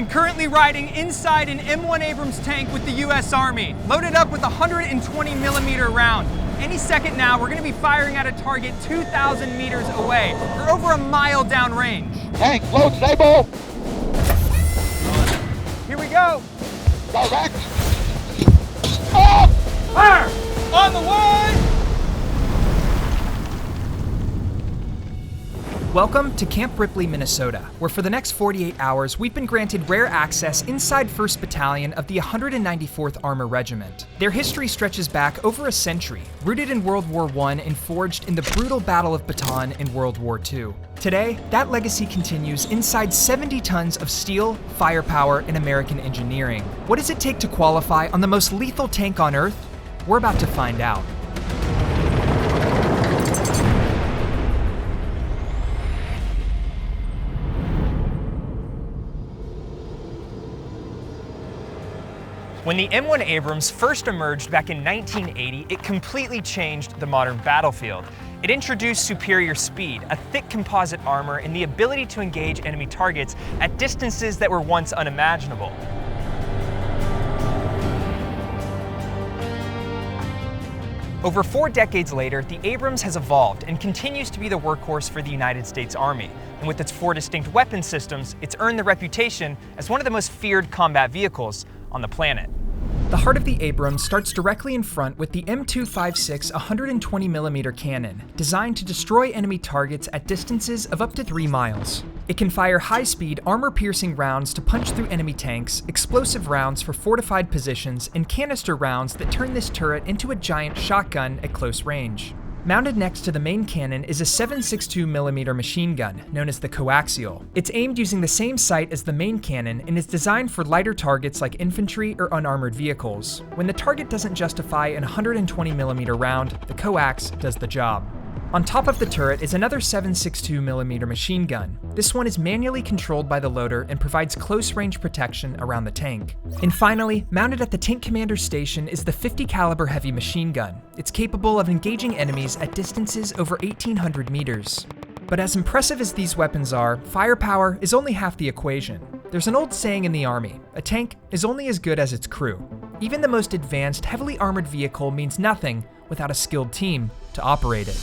I'm currently riding inside an M1 Abrams tank with the US Army, loaded up with a 120mm round. Any second now, we're going to be firing at a target 2,000 meters away, or over a mile downrange. Tank, load, stable! Here we go! Direct! Up! Fire! On the way! Welcome to Camp Ripley, Minnesota, where for the next 48 hours we've been granted rare access inside 1st Battalion of the 194th Armor Regiment. Their history stretches back over a century, rooted in World War I and forged in the brutal Battle of Bataan in World War II. Today, that legacy continues inside 70 tons of steel, firepower, and American engineering. What does it take to qualify on the most lethal tank on Earth? We're about to find out. When the M1 Abrams first emerged back in 1980, it completely changed the modern battlefield. It introduced superior speed, a thick composite armor, and the ability to engage enemy targets at distances that were once unimaginable. Over 4 decades later, the Abrams has evolved and continues to be the workhorse for the United States Army. And with its 4 distinct weapon systems, it's earned the reputation as one of the most feared combat vehicles on the planet. The heart of the Abrams starts directly in front with the M256 120mm cannon, designed to destroy enemy targets at distances of up to 3 miles. It can fire high-speed, armor-piercing rounds to punch through enemy tanks, explosive rounds for fortified positions, and canister rounds that turn this turret into a giant shotgun at close range. Mounted next to the main cannon is a 7.62mm machine gun, known as the coaxial. It's aimed using the same sight as the main cannon and is designed for lighter targets like infantry or unarmored vehicles. When the target doesn't justify an 120mm round, the coax does the job. On top of the turret is another 7.62mm machine gun. This one is manually controlled by the loader and provides close-range protection around the tank. And finally, mounted at the tank commander's station is the 50 caliber heavy machine gun. It's capable of engaging enemies at distances over 1,800 meters. But as impressive as these weapons are, firepower is only half the equation. There's an old saying in the Army, a tank is only as good as its crew. Even the most advanced, heavily armored vehicle means nothing without a skilled team to operate it.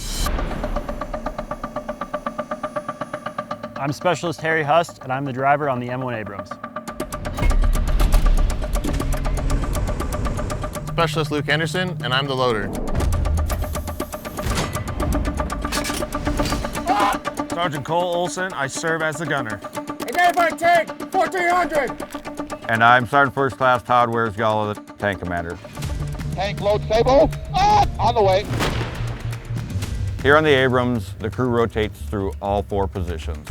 I'm Specialist Harry Hust, and I'm the driver on the M1 Abrams. Specialist Luke Henderson, and I'm the loader. Sergeant Cole Olson, I serve as the gunner. Identify tank, 1400! And I'm Sergeant First Class Todd Wearsgall, the tank commander. Tank, load, stable! Up! On the way! Here on the Abrams, the crew rotates through all 4 positions.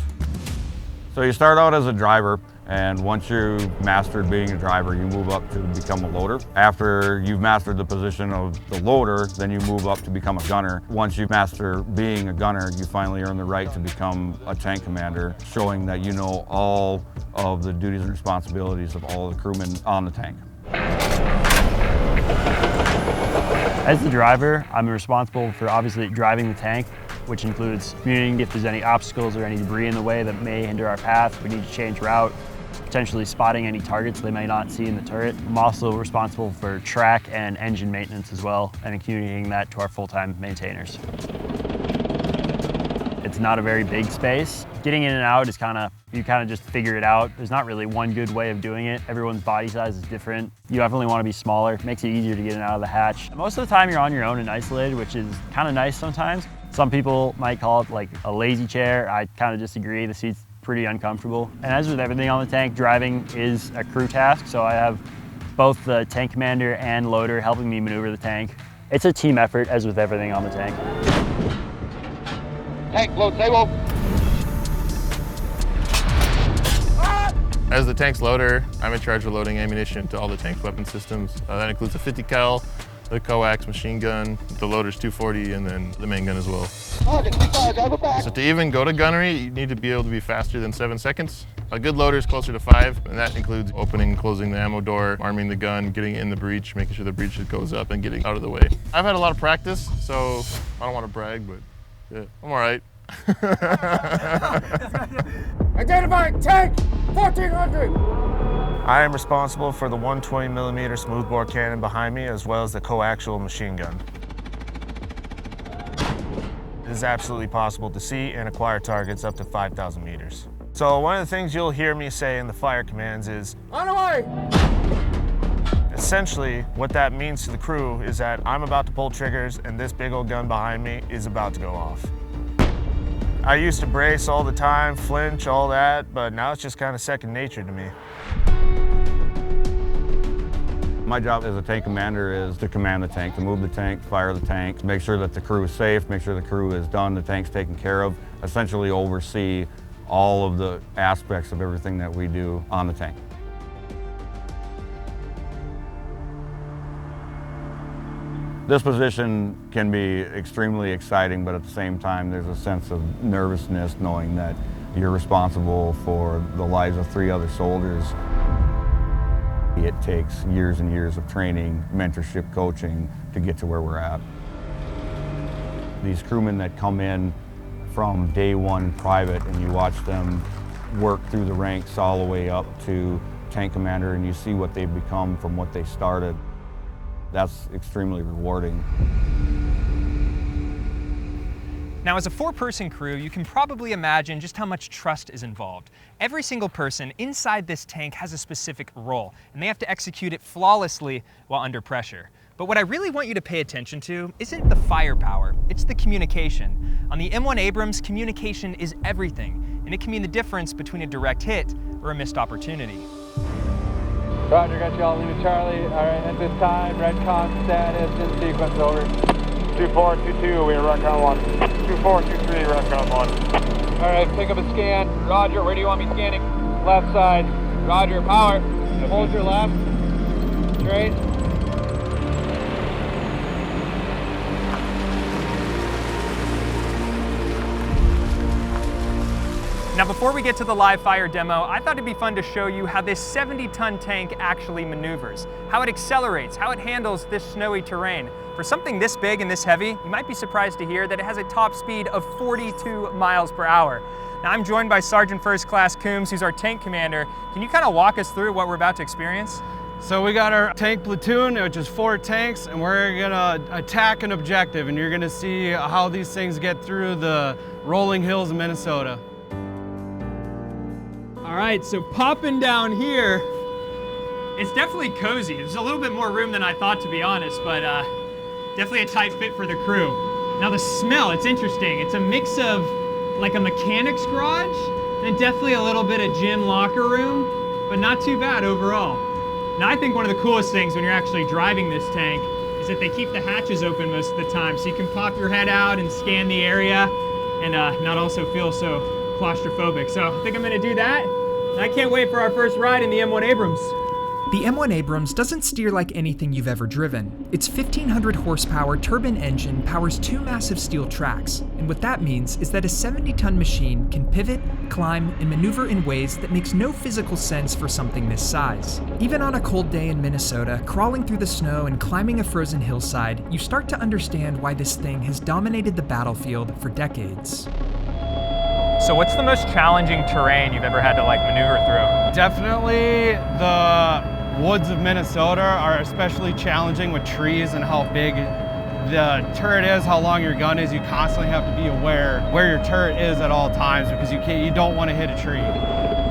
So you start out as a driver, and once you've mastered being a driver, you move up to become a loader. After you've mastered the position of the loader, then you move up to become a gunner. Once you master being a gunner, you finally earn the right to become a tank commander, showing that you know all of the duties and responsibilities of all the crewmen on the tank. As the driver, I'm responsible for obviously driving the tank, which includes communicating if there's any obstacles or any debris in the way that may hinder our path. We need to change route, potentially spotting any targets they may not see in the turret. I'm also responsible for track and engine maintenance as well, and communicating that to our full-time maintainers. It's not a very big space. Getting in and out is you kind of just figure it out. There's not really one good way of doing it. Everyone's body size is different. You definitely want to be smaller. It makes it easier to get in and out of the hatch. Most of the time you're on your own and isolated, which is kind of nice sometimes. Some people might call it like a lazy chair. I kind of disagree. The seat's pretty uncomfortable. And as with everything on the tank, driving is a crew task. So I have both the tank commander and loader helping me maneuver the tank. It's a team effort, as with everything on the tank. Tank, load, stable! As the tank's loader, I'm in charge of loading ammunition to all the tank's weapon systems. That includes the 50 cal, the coax machine gun, the loader's 240, and then the main gun as well. So to even go to gunnery, you need to be able to be faster than 7 seconds. A good loader is closer to 5, and that includes opening and closing the ammo door, arming the gun, getting in the breech, making sure the breech goes up, and getting out of the way. I've had a lot of practice, so I don't want to brag, but yeah, I'm all right. Identify tank, 1400! I am responsible for the 120mm smoothbore cannon behind me, as well as the coaxial machine gun. It is absolutely possible to see and acquire targets up to 5,000 meters. So one of the things you'll hear me say in the fire commands is, "On the way!" Essentially, what that means to the crew is that I'm about to pull triggers and this big old gun behind me is about to go off. I used to brace all the time, flinch, all that, but now it's just kind of second nature to me. My job as a tank commander is to command the tank, to move the tank, fire the tank, make sure that the crew is safe, make sure the crew is done, the tank's taken care of, essentially oversee all of the aspects of everything that we do on the tank. This position can be extremely exciting, but at the same time, there's a sense of nervousness knowing that you're responsible for the lives of 3 other soldiers. It takes years and years of training, mentorship, coaching to get to where we're at. These crewmen that come in from day one private and you watch them work through the ranks all the way up to tank commander and you see what they've become from what they started. That's extremely rewarding. Now, as a 4-person crew, you can probably imagine just how much trust is involved. Every single person inside this tank has a specific role, and they have to execute it flawlessly while under pressure. But what I really want you to pay attention to isn't the firepower, it's the communication. On the M1 Abrams, communication is everything, and it can mean the difference between a direct hit or a missed opportunity. Roger, got you all leaving Charlie. All right, at this time, redcon status in sequence, over. 2422, we are redcon 1. 2423, redcon 1. All right, pick up a scan. Roger, where do you want me scanning? Left side. Roger, power. Hold your left. Straight. Now, before we get to the live fire demo, I thought it'd be fun to show you how this 70-ton tank actually maneuvers, how it accelerates, how it handles this snowy terrain. For something this big and this heavy, you might be surprised to hear that it has a top speed of 42 miles per hour. Now, I'm joined by Sergeant First Class Coombs, who's our tank commander. Can you kind of walk us through what we're about to experience? So we got our tank platoon, which is 4 tanks, and we're gonna attack an objective, and you're gonna see how these things get through the rolling hills of Minnesota. All right, so popping down here, it's definitely cozy. There's a little bit more room than I thought, to be honest, but definitely a tight fit for the crew. Now the smell, it's interesting. It's a mix of like a mechanic's garage and definitely a little bit of gym locker room, but not too bad overall. Now I think one of the coolest things when you're actually driving this tank is that they keep the hatches open most of the time, so you can pop your head out and scan the area and not also feel so claustrophobic. So I think I'm gonna do that. And I can't wait for our first ride in the M1 Abrams. The M1 Abrams doesn't steer like anything you've ever driven. Its 1,500 horsepower turbine engine powers 2 massive steel tracks, and what that means is that a 70-ton machine can pivot, climb, and maneuver in ways that makes no physical sense for something this size. Even on a cold day in Minnesota, crawling through the snow and climbing a frozen hillside, you start to understand why this thing has dominated the battlefield for decades. So what's the most challenging terrain you've ever had to maneuver through? Definitely the woods of Minnesota are especially challenging with trees and how big the turret is, how long your gun is. You constantly have to be aware where your turret is at all times because you don't want to hit a tree.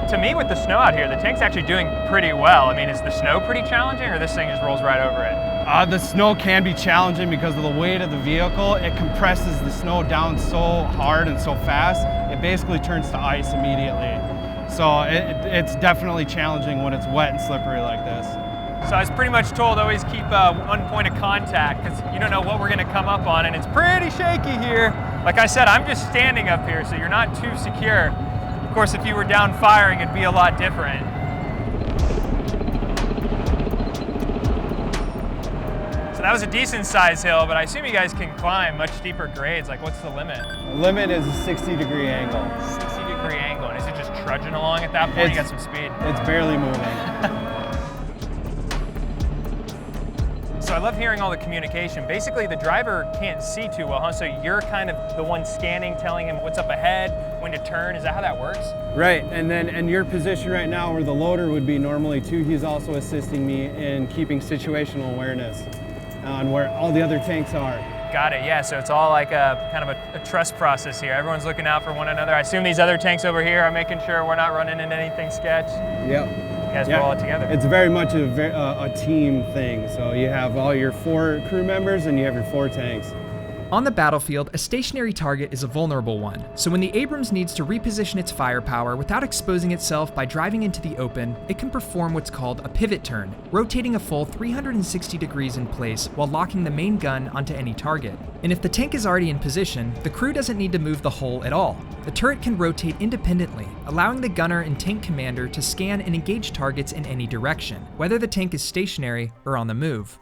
To me, with the snow out here, the tank's actually doing pretty well. I mean, is the snow pretty challenging, or this thing just rolls right over it? The snow can be challenging because of the weight of the vehicle. It compresses the snow down so hard and so fast, it basically turns to ice immediately. So it's definitely challenging when it's wet and slippery like this. So I was pretty much told always keep one point of contact because you don't know what we're going to come up on, and it's pretty shaky here. Like I said, I'm just standing up here, so you're not too secure. Of course, if you were down firing, it'd be a lot different. So that was a decent size hill, but I assume you guys can climb much steeper grades. Like, what's the limit? The limit is a 60-degree angle. 60-degree angle, and is it just trudging along at that point? You got some speed. It's barely moving. So I love hearing all the communication. Basically, the driver can't see too well, huh? So you're kind of the one scanning, telling him what's up ahead. when to turn. Is that how that works? Right, and then in your position right now where the loader would be normally too, he's also assisting me in keeping situational awareness on where all the other tanks are. Got it, yeah, so it's all like a kind of a trust process here. Everyone's looking out for one another. I assume these other tanks over here are making sure we're not running into anything sketch. Yep. You guys roll it together. It's very much a team thing. So you have all your 4 crew members and you have your 4 tanks. On the battlefield, a stationary target is a vulnerable one, so when the Abrams needs to reposition its firepower without exposing itself by driving into the open, it can perform what's called a pivot turn, rotating a full 360 degrees in place while locking the main gun onto any target. And if the tank is already in position, the crew doesn't need to move the hull at all. The turret can rotate independently, allowing the gunner and tank commander to scan and engage targets in any direction, whether the tank is stationary or on the move.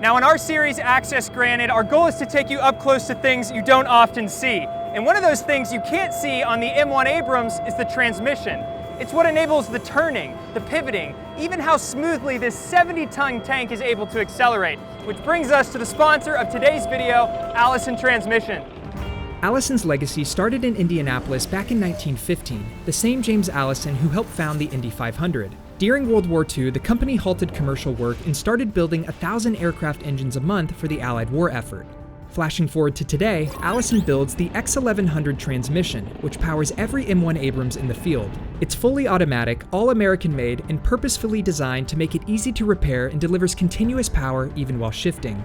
Now in our series, Access Granted, our goal is to take you up close to things you don't often see. And one of those things you can't see on the M1 Abrams is the transmission. It's what enables the turning, the pivoting, even how smoothly this 70-ton tank is able to accelerate. Which brings us to the sponsor of today's video, Allison Transmission. Allison's legacy started in Indianapolis back in 1915, the same James Allison who helped found the Indy 500. During World War II, the company halted commercial work and started building 1,000 aircraft engines a month for the Allied war effort. Flashing forward to today, Allison builds the X1100 transmission, which powers every M1 Abrams in the field. It's fully automatic, all-American made, and purposefully designed to make it easy to repair and delivers continuous power even while shifting.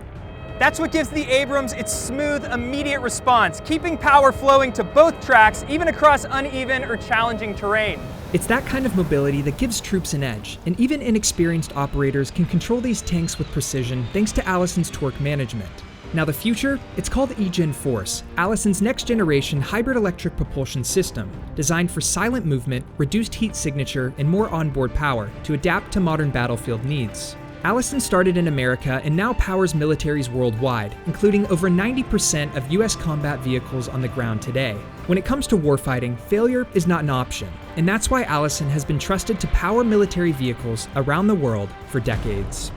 That's what gives the Abrams its smooth, immediate response, keeping power flowing to both tracks, even across uneven or challenging terrain. It's that kind of mobility that gives troops an edge, and even inexperienced operators can control these tanks with precision thanks to Allison's torque management. Now the future? It's called eGen Force, Allison's next-generation hybrid electric propulsion system, designed for silent movement, reduced heat signature, and more onboard power to adapt to modern battlefield needs. Allison started in America and now powers militaries worldwide, including over 90% of US combat vehicles on the ground today. When it comes to warfighting, failure is not an option, and that's why Allison has been trusted to power military vehicles around the world for decades.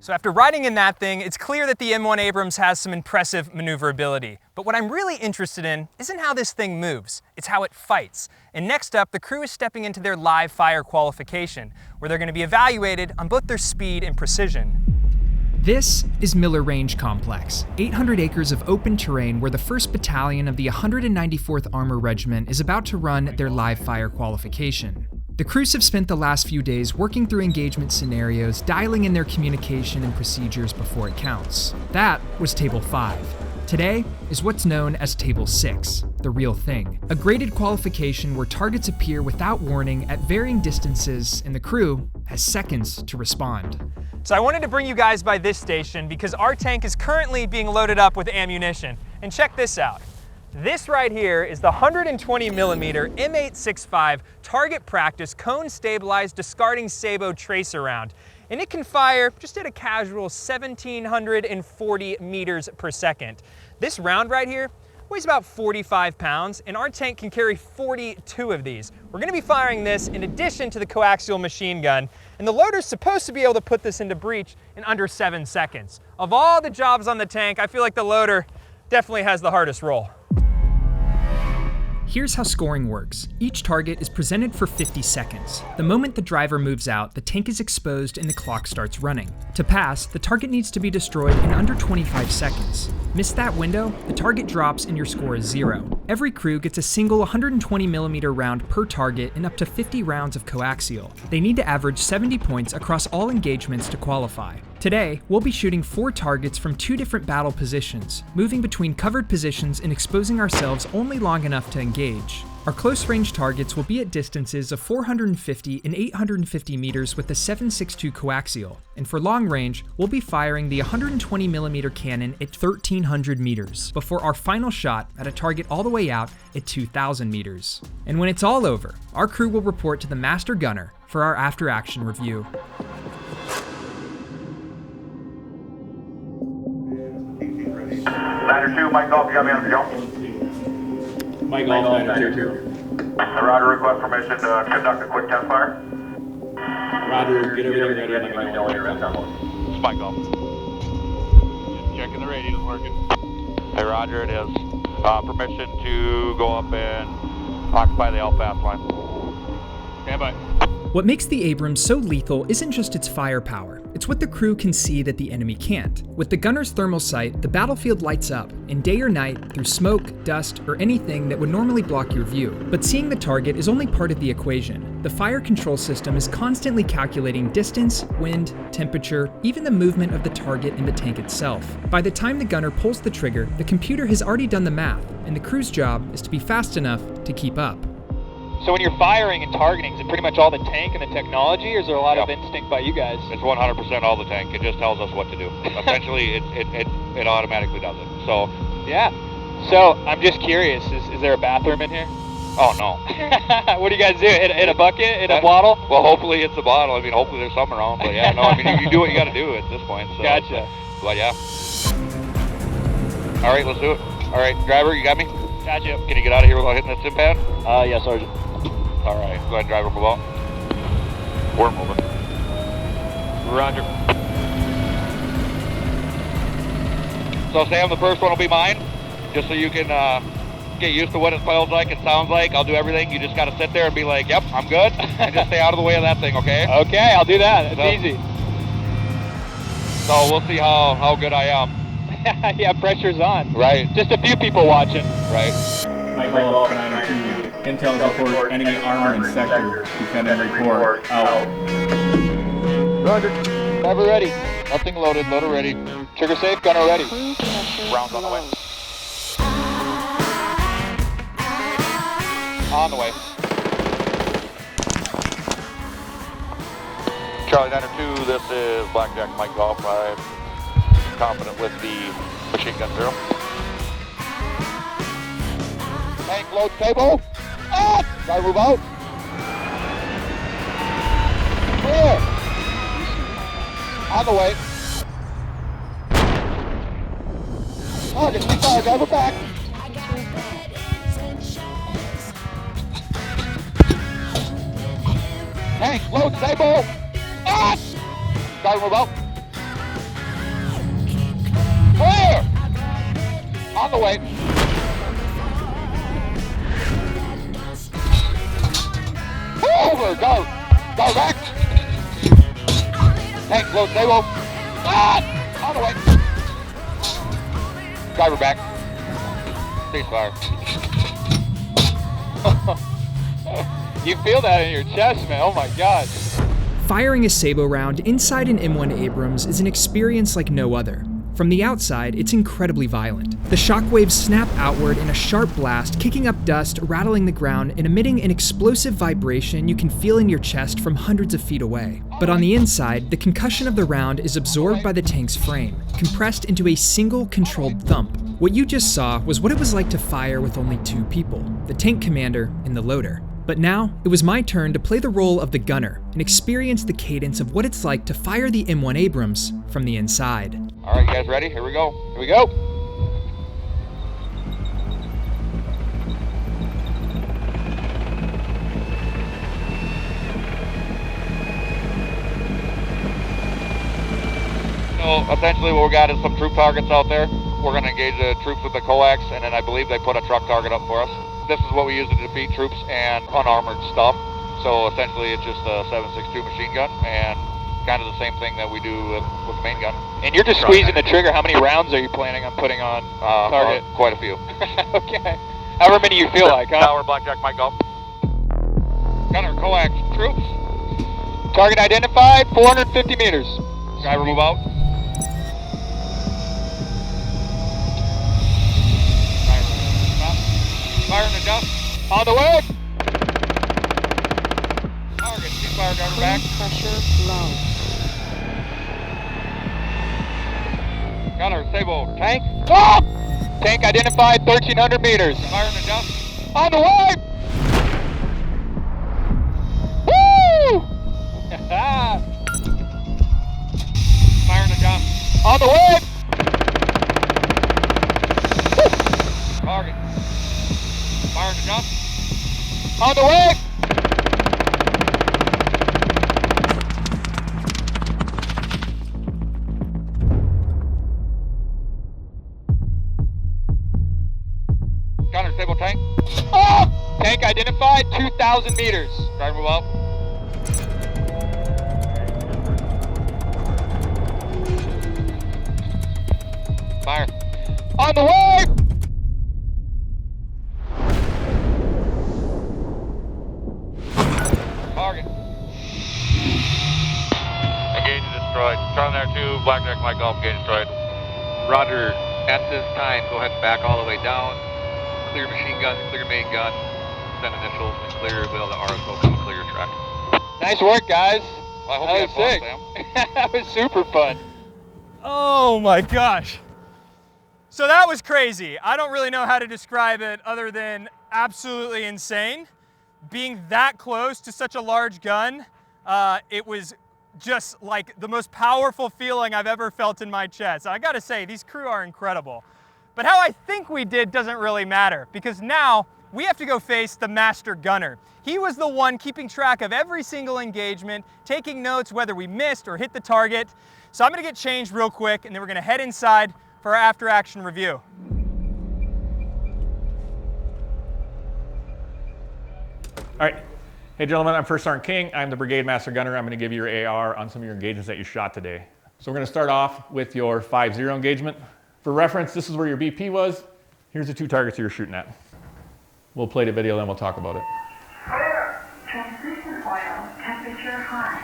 So after riding in that thing, it's clear that the M1 Abrams has some impressive maneuverability. But what I'm really interested in isn't how this thing moves, it's how it fights. And next up, the crew is stepping into their live fire qualification, where they're going to be evaluated on both their speed and precision. This is Miller Range Complex, 800 acres of open terrain where the 1st Battalion of the 194th Armor Regiment is about to run their live fire qualification. The crews have spent the last few days working through engagement scenarios, dialing in their communication and procedures before it counts. That was Table 5. Today is what's known as Table 6, the real thing. A graded qualification where targets appear without warning at varying distances and the crew has seconds to respond. So I wanted to bring you guys by this station because our tank is currently being loaded up with ammunition. And check this out. This right here is the 120 millimeter M865 target practice cone stabilized discarding sabot tracer round. And it can fire just at a casual 1,740 meters per second. This round right here weighs about 45 pounds, and our tank can carry 42 of these. We're gonna be firing this in addition to the coaxial machine gun, and the loader's supposed to be able to put this into breach in under 7 seconds. Of all the jobs on the tank, I feel like the loader definitely has the hardest role. Here's how scoring works. Each target is presented for 50 seconds. The moment the driver moves out, the tank is exposed and the clock starts running. To pass, the target needs to be destroyed in under 25 seconds. Miss that window, the target drops and your score is 0. Every crew gets a single 120 millimeter round per target and up to 50 rounds of coaxial. They need to average 70 points across all engagements to qualify. Today, we'll be shooting 4 targets from 2 different battle positions, moving between covered positions and exposing ourselves only long enough to engage. Our close-range targets will be at distances of 450 and 850 meters with the 7.62 coaxial, and for long range, we'll be firing the 120 millimeter cannon at 1,300 meters, before our final shot at a target all the way out at 2,000 meters. And when it's all over, our crew will report to the master gunner for our after-action review. Ladder 2, Mike Golf, you got me on the jump? Mike Golf, Ladder 2. Roger, request permission to conduct a quick test fire. Roger, get everything ready. It's Mike Golf. Checking the radio's working. Hey, Roger, it is. Permission to go up and occupy the LFAS line. Stand by. What makes the Abrams so lethal isn't just its firepower, it's what the crew can see that the enemy can't. With the gunner's thermal sight, the battlefield lights up, in day or night, through smoke, dust, or anything that would normally block your view. But seeing the target is only part of the equation. The fire control system is constantly calculating distance, wind, temperature, even the movement of the target and the tank itself. By the time the gunner pulls the trigger, the computer has already done the math, and the crew's job is to be fast enough to keep up. So when you're firing and targeting, is it pretty much all the tank and the technology, or is there a lot of instinct by you guys? It's 100% all the tank. It just tells us what to do. Essentially, it automatically does it. So, yeah. So I'm just curious, is there a bathroom in here? oh no. What do you guys do? In a bucket? In a bottle? Well, hopefully it's a bottle. I mean, hopefully there's some around. But yeah, no, I mean, you do what you got to do at this point. So, Gotcha. But yeah. All right, let's do it. All right, driver, you got me? Gotcha. Can you get out of here without hitting that sim pad? Yes, Sergeant. All right, go ahead, driver, move out. We're moving. Roger. So Sam, the first one will be mine, just so you can get used to what it smells like and sounds like. I'll do everything. You just got to sit there and be like, yep, I'm good, and just stay out of the way of that thing, okay? Okay, I'll do that. It's easy. So we'll see how good I am. Yeah, pressure's on. Right. Just a few people watching. Right. Mike Golf 902. Intel report enemy armor in sector. Defend and report. Out. Roger. Driver ready. Nothing loaded. Loader ready. Trigger safe. Gunner ready. Rounds on the way. On the way. Charlie 902, this is Blackjack Mike Golf. I'm confident with the machine gun 0. Tank load table. Ah! Gotta move out. Clear. On the way. Target, fire, driver back. Tank load table. Ah! Gotta move out. Clear. On the way. Over, go back. Tank load table. Ah! On the way. Driver back. Ceasefire. You feel that in your chest, man. Oh my God. Firing a Sabo round inside an M1 Abrams is an experience like no other. From the outside, it's incredibly violent. The shockwaves snap outward in a sharp blast, kicking up dust, rattling the ground, and emitting an explosive vibration you can feel in your chest from hundreds of feet away. But on the inside, the concussion of the round is absorbed by the tank's frame, compressed into a single controlled thump. What you just saw was what it was like to fire with only 2 people, the tank commander and the loader. But now, it was my turn to play the role of the gunner and experience the cadence of what it's like to fire the M1 Abrams from the inside. All right, you guys ready? Here we go. Here we go. So essentially what we got is some troop targets out there. We're going to engage the troops with the coax, and then I believe they put a truck target up for us. This is what we use to defeat troops and unarmored stuff. So essentially it's just a 7.62 machine gun and kind of the same thing that we do with the main gun. And you're just squeezing the trigger. How many rounds are you planning on putting on target? Quite a few. Okay. However many you feel like, huh? Tower, Blackjack, Mike Golf. Gunner, coax, troops. Target identified, 450 meters. Driver, move out. Fire in the dust. On the way. Target, ceasefire, driver back. Pressure low. Gunner, Sabo, tank. Stop! Tank identified, 1,300 meters. Fire in the dust. On the way. Woo! Fire in the dust. On the way. Target. Fire in the dust. On the way. side, 2,000 meters. Try to move up. Fire. On the way! Target. Engage destroyed. Charlie there 2, Blackjack Mike Golf, engage destroyed. Roger. At this time, go ahead and back all the way down. Clear machine guns, clear main gun. Send initials and clear. We'll the RSO come clear your track. Nice work, guys. Well, I hope you had fun, Sam. That was super fun. Oh my gosh. So that was crazy. I don't really know how to describe it other than absolutely insane. Being that close to such a large gun, it was just like the most powerful feeling I've ever felt in my chest. I gotta say, these crew are incredible. But how I think we did doesn't really matter, because now we have to go face the master gunner. He was the one keeping track of every single engagement, taking notes whether we missed or hit the target. So I'm gonna get changed real quick, and then we're gonna head inside for our after-action review. All right. Hey gentlemen, I'm First Sergeant King. I'm the Brigade Master Gunner. I'm going to give you your AR on some of your engagements that you shot today. So we're going to start off with your 5-0 engagement. For reference, this is where your BP was. Here's the 2 targets you were shooting at. We'll play the video, then we'll talk about it. Clear. Transmission oil, temperature high.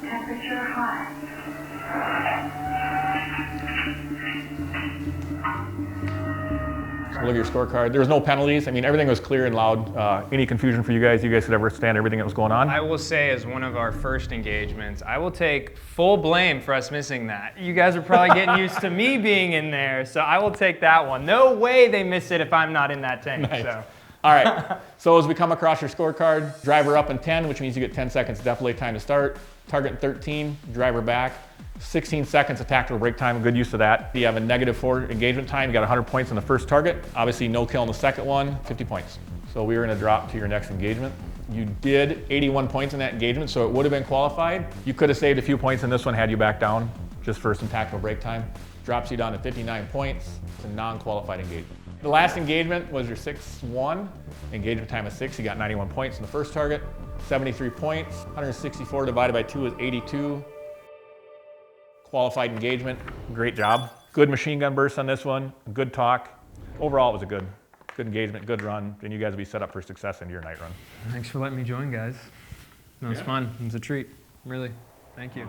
Temperature high. So look at your scorecard. There was no penalties. I mean, everything was clear and loud. Any confusion for you guys? You guys could understand everything that was going on? I will say, as one of our first engagements, I will take full blame for us missing that. You guys are probably getting used to me being in there, so I will take that one. No way they miss it if I'm not in that tank. Nice. So. All right, so as we come across your scorecard, driver up in 10, which means you get 10 seconds definitely time to start. Target in 13, driver back. 16 seconds of tactical break time, good use of that. You have a -4 engagement time, you got 100 points on the first target. Obviously no kill on the second one, 50 points. So we were gonna drop to your next engagement. You did 81 points in that engagement, so it would have been qualified. You could have saved a few points in this one had you back down just for some tactical break time. Drops you down to 59 points. It's a non-qualified engagement. The last engagement was your 6-1. Engagement time of 6, you got 91 points in the first target, 73 points. 164 divided by 2 is 82. Qualified engagement, great job. Good machine gun burst on this one, good talk. Overall, it was a good engagement, good run, and you guys will be set up for success into your night run. Thanks for letting me join, guys. It was fun. It was a treat, really. Thank you.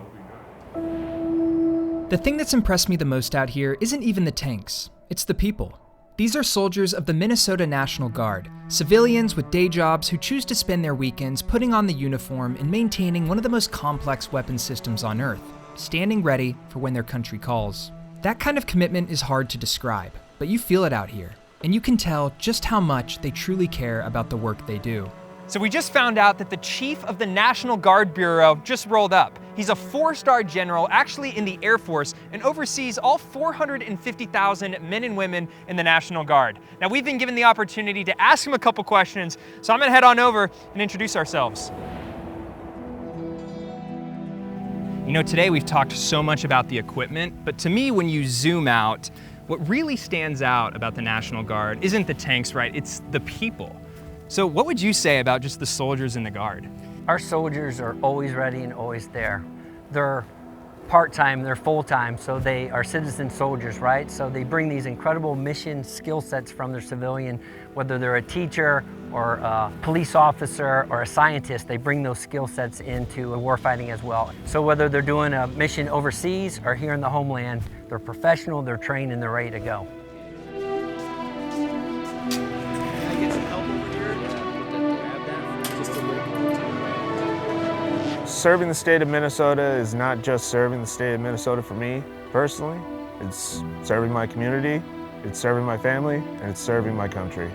The thing that's impressed me the most out here isn't even the tanks, it's the people. These are soldiers of the Minnesota National Guard, civilians with day jobs who choose to spend their weekends putting on the uniform and maintaining one of the most complex weapon systems on Earth, standing ready for when their country calls. That kind of commitment is hard to describe, but you feel it out here, and you can tell just how much they truly care about the work they do. So we just found out that the chief of the National Guard Bureau just rolled up. He's a 4-star general, actually in the Air Force, and oversees all 450,000 men and women in the National Guard. Now we've been given the opportunity to ask him a couple questions, so I'm gonna head on over and introduce ourselves. You know, today we've talked so much about the equipment, but to me, when you zoom out, what really stands out about the National Guard isn't the tanks, right? It's the people. So what would you say about just the soldiers in the Guard? Our soldiers are always ready and always there. They're part-time, they're full-time, so they are citizen soldiers, right? So they bring these incredible mission skill sets from their civilian, whether they're a teacher or a police officer or a scientist, they bring those skill sets into warfighting as well. So whether they're doing a mission overseas or here in the homeland, they're professional, they're trained, and they're ready to go. Serving the state of Minnesota is not just serving the state of Minnesota for me personally. It's serving my community, it's serving my family, and it's serving my country.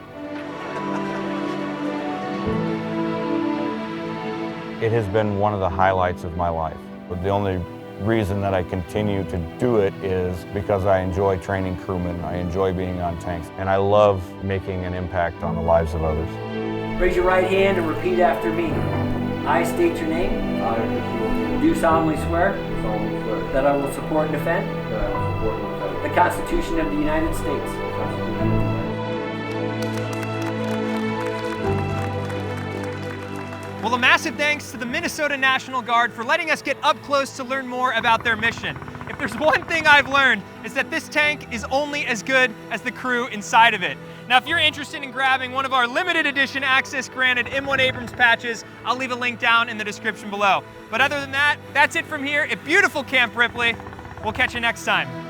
It has been one of the highlights of my life. But the only reason that I continue to do it is because I enjoy training crewmen, I enjoy being on tanks, and I love making an impact on the lives of others. Raise your right hand and repeat after me. I state your name. Do solemnly swear. That I will support and defend. The Constitution of the United States. Well, a massive thanks to the Minnesota National Guard for letting us get up close to learn more about their mission. If there's one thing I've learned, is that this tank is only as good as the crew inside of it. Now, if you're interested in grabbing one of our limited edition access granted M1 Abrams patches, I'll leave a link down in the description below. But other than that, that's it from here at beautiful Camp Ripley. We'll catch you next time.